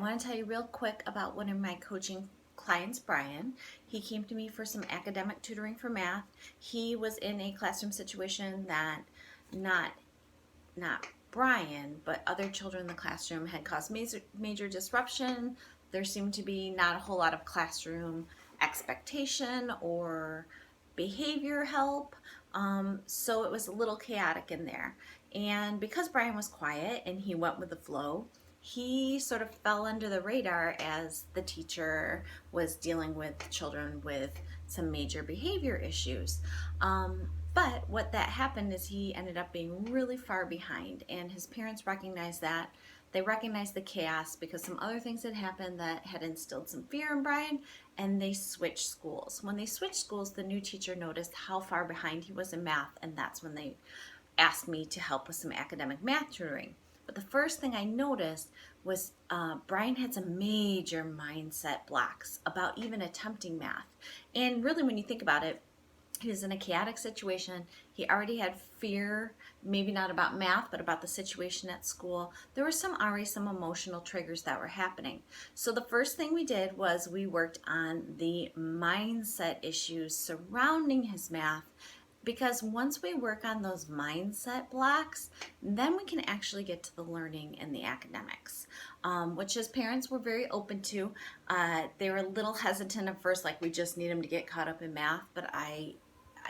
want to tell you real quick about one of my coaching clients, Brian. He came to me for some academic tutoring for math. He was in a classroom situation that not not Brian, but other children in the classroom had caused major disruption. There seemed to be not a whole lot of classroom expectation or behavior help. So it was a little chaotic in there. And because Brian was quiet and he went with the flow, he sort of fell under the radar as the teacher was dealing with children with some major behavior issues. But what that happened is he ended up being really far behind, and his parents recognized that. They recognized the chaos because some other things had happened that had instilled some fear in Brian, and they switched schools. When they switched schools, the new teacher noticed how far behind he was in math, and that's when they asked me to help with some academic math tutoring. But the first thing I noticed was Brian had some major mindset blocks about even attempting math. And really, when you think about it, he was in a chaotic situation. He already had fear, maybe not about math, but about the situation at school. There were already some emotional triggers that were happening. So the first thing we did was we worked on the mindset issues surrounding his math, because once we work on those mindset blocks, then we can actually get to the learning and the academics, which his parents were very open to. They were a little hesitant at first, like we just need him to get caught up in math, but I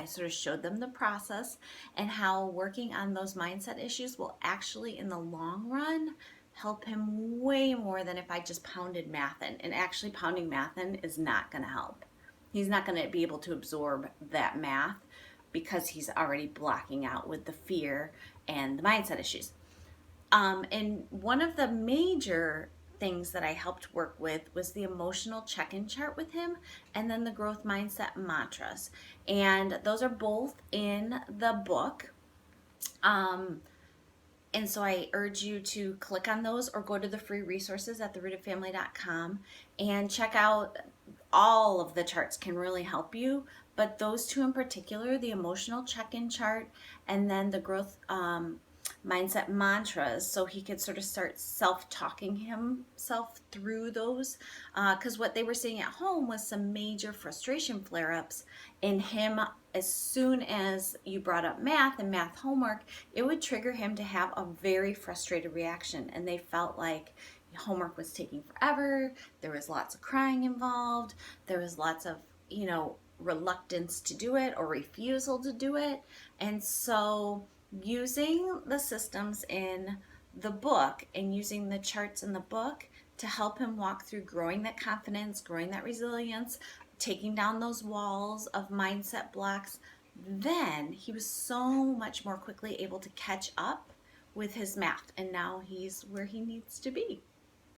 sort of showed them the process and how working on those mindset issues will actually, in the long run, help him way more than if I just pounded math in. And actually, pounding math in is not going to help. He's not going to be able to absorb that math because he's already blocking out with the fear and the mindset issues. And one of the major things that I helped work with was the emotional check-in chart with him, and then the growth mindset mantras. And those are both in the book. And so I urge you to click on those or go to the free resources at therootedfamily.com and check out. All of the charts can really help you, but those two in particular, the emotional check-in chart and then the growth mindset mantras, so he could sort of start self-talking himself through those, because what they were seeing at home was some major frustration flare-ups in him. As soon as you brought up math and math homework, it would trigger him to have a very frustrated reaction, and they felt like homework was taking forever. There was lots of crying involved. There was lots of, reluctance to do it or refusal to do it. And so using the systems in the book and using the charts in the book to help him walk through growing that confidence, growing that resilience, taking down those walls of mindset blocks, then he was so much more quickly able to catch up with his math. And now he's where he needs to be.